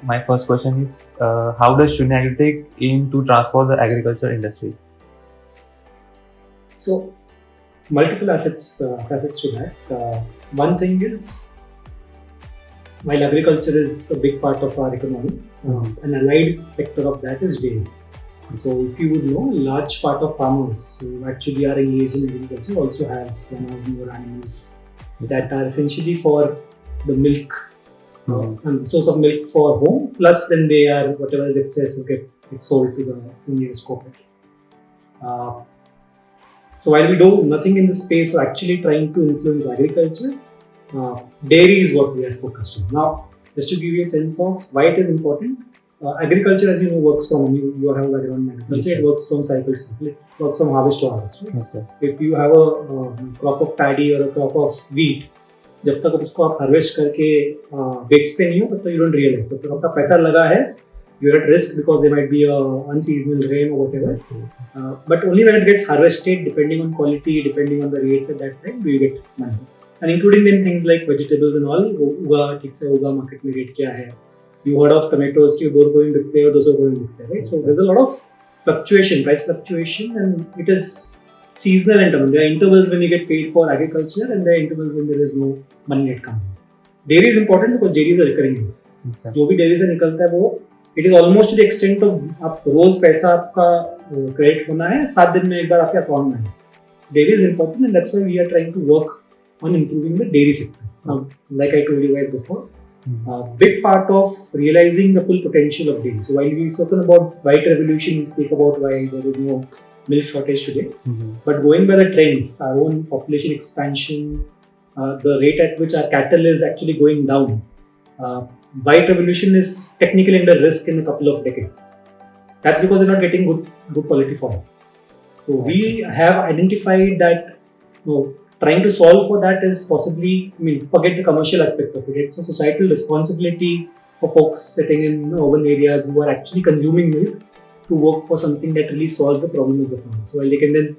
my first question is, how does Shunya Agritech aim to transform the agriculture industry? So, multiple facets to that. One thing is, while agriculture is a big part of our economy, an allied sector of that is dairy. So, if you would know, a large part of farmers who actually are engaged in agriculture also have one or more animals that are essentially for the milk, source of milk for home, plus then they are, whatever is excess get sold to the nearest cooperative. So while we do nothing in the space of actually trying to influence agriculture, dairy is what we are focused on. Now, just to give you a sense of why it is important, agriculture, as you know, works from, you have a background in agriculture, yes, it works from cycle to cycle, it works from harvest to harvest. Right? Yes, sir. If you have a crop of paddy or a crop of wheat, जब तक उसको आप harvest करके बेचते नहीं हो तब तक यू डोंट रियलाइज, तब तक आपका पैसा लगा है, you're at risk because there might be a unseasonal rain or whatever. But only when it gets harvested, depending on quality, depending on the rates at that time, do you get money. And including then things like vegetables and all, उगा ठीक से उगा market में rate क्या है. You heard of tomatoes कि 2 रुपए में बिकते हैं और 200 रुपए में बिकते हैं, right? So there's a lot of fluctuation, price fluctuation, and it is seasonal interval. There are intervals when you get paid for agriculture and there are intervals when there is no money yet coming. Dairy is important because dairy is a recurring income. जो भी dairy से निकलता है वो it is almost to the extent of आप रोज पैसा आपका credit होना है, 7 दिन में एक बार आपके अकाउंट में है. Dairy is important and that's why we are trying to work on improving the dairy sector. Now, like I told you guys before, big part of realizing the full potential of dairy. So while we've spoken about white revolution, we speak about why there is no milk shortage today. But going by the trends, our own population expansion, the rate at which our cattle is actually going down, white revolution is technically under risk in a couple of decades. That's because they're not getting good quality fodder. So we have identified that trying to solve for that is possibly, forget the commercial aspect of it. It's a societal responsibility for folks sitting in urban areas who are actually consuming milk to work for something that really solves the problem of the farmer. So while they can then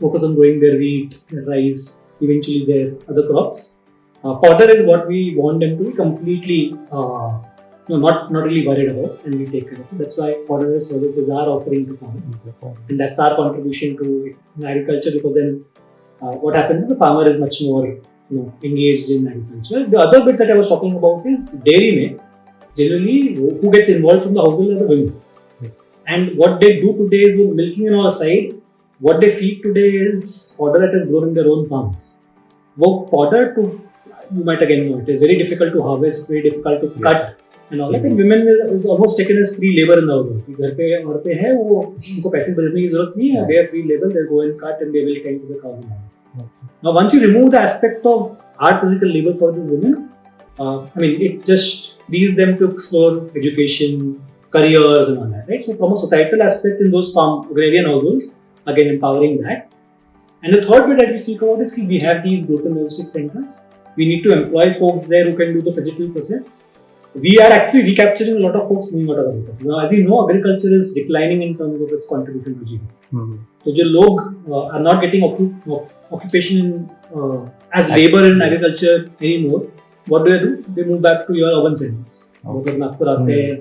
focus on growing their wheat, their rice, eventually their other crops, fodder is what we want them to be completely not really worried about, and we take care of it. That's why fodder services are offering to farmers, and that's our contribution to agriculture. Because then what happens is the farmer is much more engaged in agriculture. The other bits that I was talking about is dairy mein generally who gets involved from the household are the women. Yes. And what they do today is milking on our side. What they feed today is fodder that is grown in their own farms. Wo fodder to, you might again know, it is very difficult to harvest, it's very difficult to cut and all that. And women is almost taken as free labor in the household. घर पे औरतें हैं, वो उनको पैसे बदलने की जरूरत नहीं है. They are free labor, they go and cut and they will tend to the cow. Now, once you remove the aspect of hard physical labor for these women, it just frees them to explore education, careers and all that, right? So from a societal aspect in those farm agrarian households, again empowering that. And the third bit that we speak about is we have these growth and logistics centers. We need to employ folks there who can do the physical process. We are actually recapturing a lot of folks moving out of agriculture. Now, as you know, agriculture is declining in terms of its contribution to GDP. So, जो लोग are not getting occupation as labor in agriculture anymore, what do? They move back to your urban centers. मतलब नागपुर आते हैं,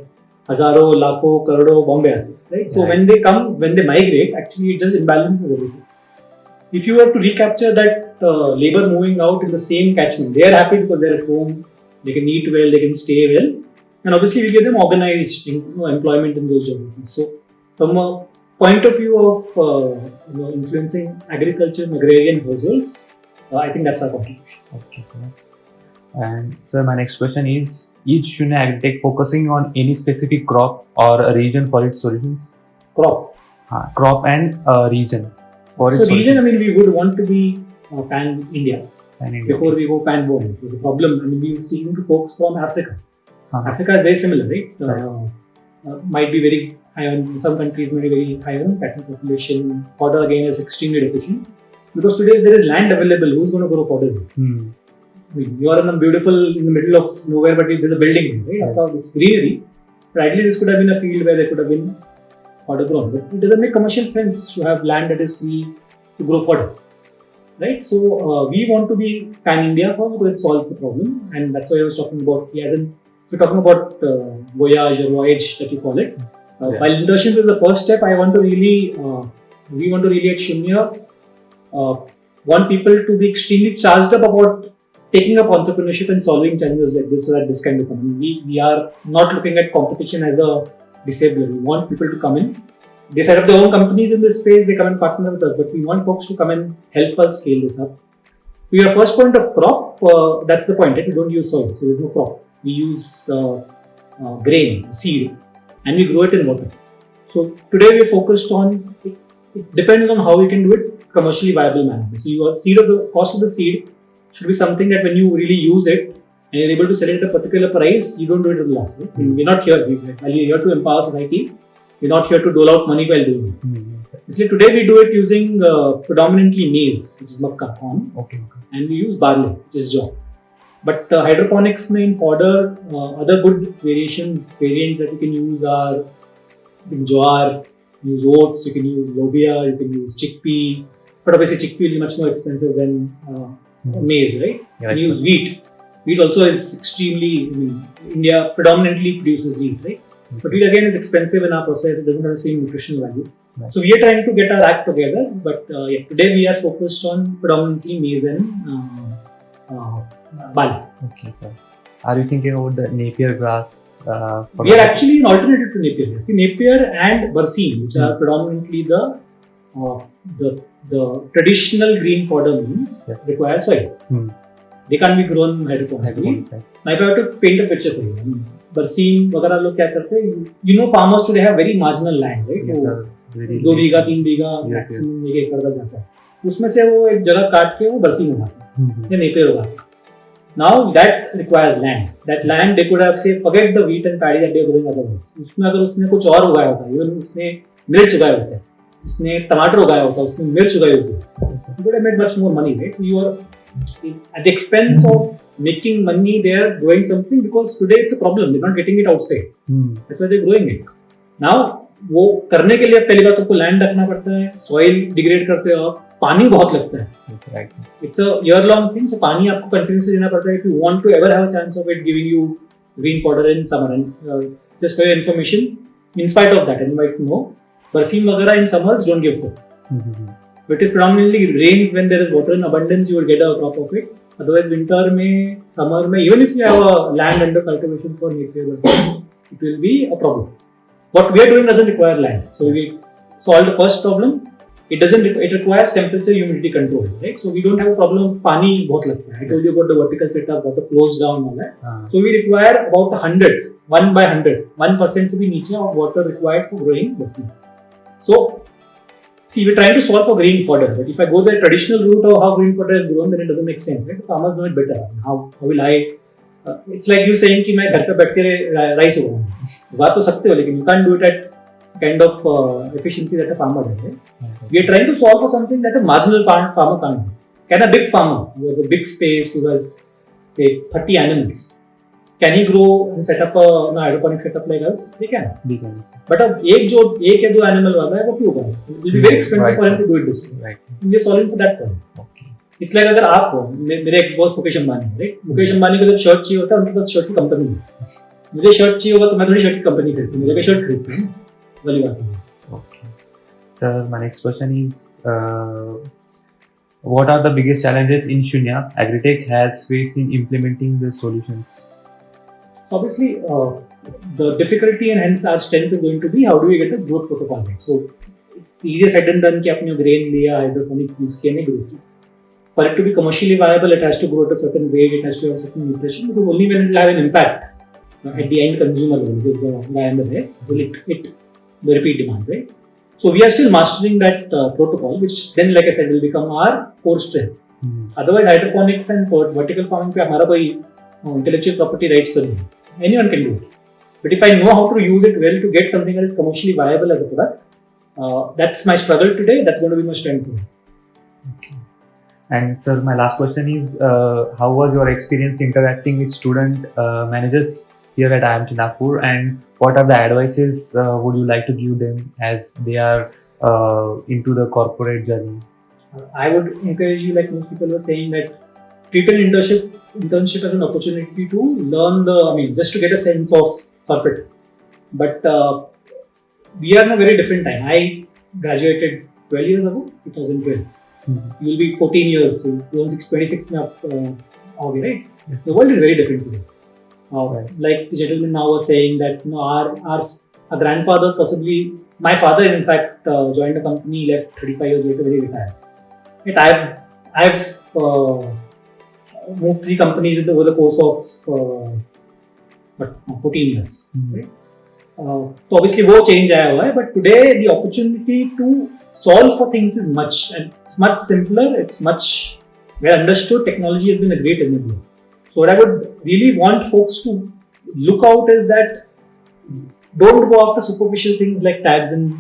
हजारों, लाखों, करोड़ों बॉम्बे आते हैं, right? So when they migrate, actually it just imbalances everything. If you were to recapture that labor moving out in the same catchment, they are happy because they're at home, they can eat well, they can stay well, and obviously we give them organized employment in those geographies. So from a point of view of influencing agriculture and agrarian households, I think that's our contribution. Okay, sir. And sir, my next question is Shunya Agritech focusing on any specific crop or a region for its solutions? Crop and region for its region, solutions. we would want to be pan-India. Before we go pan-world. The problem, we're speaking to folks from Africa. Africa is very similar, right? Might be very high on, some countries may be very high on cattle population. Fodder again is extremely deficient. Because today if there is land available, who's going to grow fodder? You are in the middle of nowhere, but there's a building, right? Yes. It's greenery. But ideally this could have been a field where there could have been fodder grown. But it doesn't make commercial sense to have land that is free to grow fodder. Right, so we want to be pan-India because it solves the problem, and that's why I was talking about as in if you're talking about Voyage or Voyage that you call it, while internship is the first step, we want to really at Shunya want people to be extremely charged up about taking up entrepreneurship and solving challenges like this so that this can become. We are not looking at competition as a disabler. We want people to come in. They set up their own companies in this space, they come and partner with us, but we want folks to come and help us scale this up. To your first point of crop, that's the point, right? We don't use soil, so there's no crop. We use grain, seed, and we grow it in water. So today we're focused on, it depends on how we can do it commercially viable manner. So your cost of the seed should be something that when you really use it and you're able to sell it at a particular price, you don't do it at a loss. Right? We're not here. We're here to empower society. We're not here to dole out money while doing it. So today we do it using predominantly maize, which is makka, corn, and we use barley, which is jaw. But hydroponics in fodder, other good variants that you can use are jowar, use oats, you can use lobia, you can use chickpea. But obviously chickpea will be much more expensive than maize, right? Yeah, you can use wheat. Wheat also is extremely, India predominantly produces wheat, right? But wheat again is expensive in our process, it doesn't have the same nutritional value. Right. So we are trying to get our act together, but today we are focused on predominantly maize and barley. Okay, sir. Are you thinking about the Napier grass? We are actually an alternative to Napier. See, Napier and Barcine, which are predominantly the traditional green fodder means require soil. They can't be grown hydroponically. Now, if I have to paint a picture for you, Barcine, वगैरह लोग क्या करते हैं? Farmers today have very marginal land, right? Yes, sir. 2 bigha 3 bigha maximum 1 एकड़ तक जाता है. उसमें से वो एक जगह काट के वो बरसीन उगाते हैं या नेपियर उगाते हैं. Now that requires land. That land they could have say forget the wheat and paddy that they are growing otherwise. उसमें अगर उसने कुछ और उगाया होता है, even उसने मिर्च उगाया होता है, उसने टमाटर उगाया होता है, उसने मिर्च उगाई होती है, you could have made much more money, right? So you are at the expense of making money, they are growing something because today it's a problem. They're not getting it outside. That's why they're growing it. Now वो करने के लिए पहली बात आपको land रखना पड़ता है, सॉइल डिग्रेड करते हो आप, पानी बहुत लगता है. It's a year long thing, so पानी आपको कंटिन्यूसली देना पड़ता है if you want to ever have a chance of it giving you green fodder in summer. And just for your information, in spite of that, and you might know, berseem वगैरह in summers don't give food. It is predominantly rains when there is water in abundance, you will get a crop of it. Otherwise, winter में, summer में, even if you have a land under cultivation for napier barasim, it will be a problem. What we are doing doesn't require land, so we solved the first problem. It requires temperature, humidity control, right? So we don't have a problem of पानी बहुत लगता है. I told you about the vertical setup, water flows down all that. So we require about 100, 1 by 100, 1% से भी नीचे of water required for growing barasim. So see, we're trying to solve for green fodder, but if I go the traditional route of how green fodder is grown, then it doesn't make sense, right? The farmers know it better. How will I? It's like you saying कि मैं घर पे बैठ के rice उगाऊंगा. उगा तो सकते हो, लेकिन you can't do it at kind of efficiency that a farmer does. Right? We are trying to solve for something that a marginal farmer can't do. Can a big farmer who has a big space, who has say 30 animals, can he grow and set up a hydroponic setup like us? They can. But एक या 2 animal वाला है वो क्यों करें? It will be very expensive for him to do it this way. Right. We are solving for that problem. Okay. It's like अगर आप हो, मेरे ex boss Mukesh Ambani, right? Mukesh Ambani को जब शर्ट चाहिए होता है, उनके पास शर्ट की कंपनी है. मुझे शर्ट चाहिए होगा तो मैं थोड़ी शर्ट की कंपनी खरीदता हूँ, मुझे शर्ट खरीदता हूँ. वाली बात है. Okay. Sir, my next question is, what are the biggest challenges in Shunya Agritech has faced in implementing the solutions? So obviously, the difficulty and hence our strength is going to be how do we get a growth protocol right. So it's easier said than done कि आपने grain लिया, hydroponics use किया, नहीं grow की. For it to be commercially viable, it has to grow at a certain rate, it has to have a certain nutrition, because only when it will have an impact at the end consumer level, which is the guy and the rest, will it hit the repeat demand, right? So we are still mastering that protocol, which then, like I said, will become our core strength. Otherwise, hydroponics and vertical farming पे हमारा कोई intellectual property rights तो नहीं. Anyone can do it. But if I know how to use it well to get something that is commercially viable as a product, that's my struggle today. That's going to be my strength today. Okay. And sir, my last question is, how was your experience interacting with student managers here at IMT Nagpur, and what are the advices would you like to give them as they are into the corporate journey? I would encourage you, like most people were saying, that treat an internship as an opportunity to learn just to get a sense of corporate. But we are in a very different time. I graduated 12 years ago, 2012. You will be 14 years, so 26 में आप आओगे, right? Yes. The world is very different today. Right. Like the gentleman now was saying that our grandfathers possibly, my father in fact joined a company, left 35 years later, very retired. Right? I've moved 3 companies over the course of 14 years. Right? So obviously वो change आया हुआ है, but today the opportunity to solve for things is it's much simpler, it's much well understood. Technology has been a great enabler. So what I would really want folks to look out is that don't go after superficial things like tags and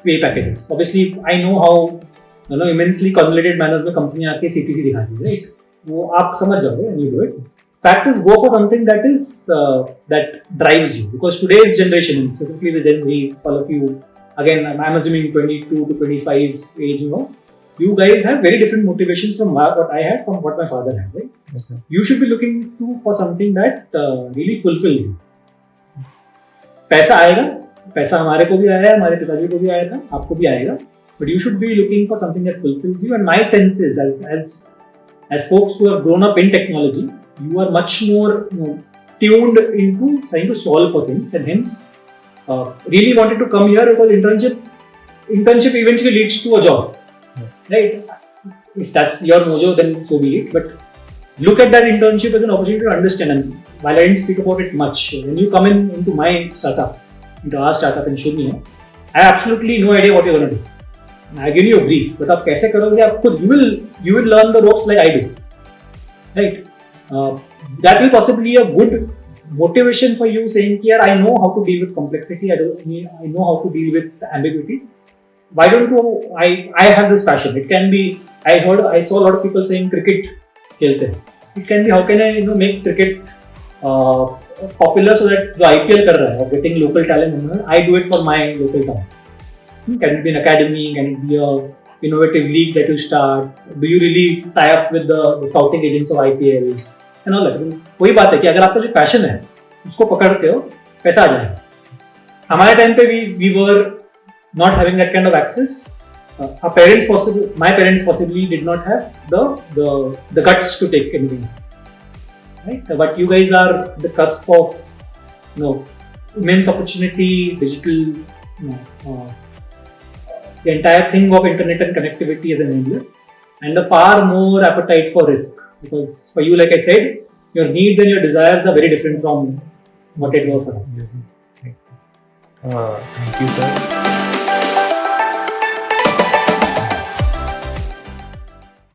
pay packages. Obviously, I know how immensely convoluted manners में company आके CTC दिखाती है, right? वो आप समझ जाओगे and you do it. Fact is, go for something that drives you, because today's generation, specifically the Gen Z, all of you, again, I'm assuming 22 to 25 age, you guys have very different motivations from what I had, from what my father had, right? Yes, sir. You should be looking for something that really fulfills you. पैसा आएगा, पैसा हमारे को भी आया है, हमारे पिताजी को भी आया था, आपको भी आएगा, but you should be looking for something that fulfills you. And my sense is, as folks who have grown up in technology, you are much more tuned into trying to solve for things, and hence really wanted to come here because internship eventually leads to a job. Yes. Right? If that's your mojo, then so be it. But look at that internship as an opportunity to understand. And while I didn't speak about it much, when you come into my startup, into our startup in Shunya, I have absolutely no idea what you're going to do. I give you a brief, but आप कैसे करोगे आप खुद, you will learn the ropes like I do. Right? That will possibly be a good motivation for you, saying here I know how to deal with complexity, I know how to deal with ambiguity. Why don't you? I have this passion. It can be, I saw a lot of people saying cricket खेलते हैं. It can be, how can I make cricket popular so that जो IPL कर रहा है, or getting local talent, I do it for my local town. Can it be an academy? Can it be a innovative league that you start? Do you really tie up with the scouting agents of IPLs and all that? वही बात है कि अगर आपका जो passion है उसको पकड़ते हो, पैसा आ जाएगा. हमारे टाइम पे we were not having that kind of access. My parents possibly did not have the guts to take anything. Right? But you guys are the cusp of immense opportunity, digital, the entire thing of internet and connectivity is an enabler, and a far more appetite for risk, because for you, like I said, your needs and your desires are very different from what it was for us. Thank you, sir.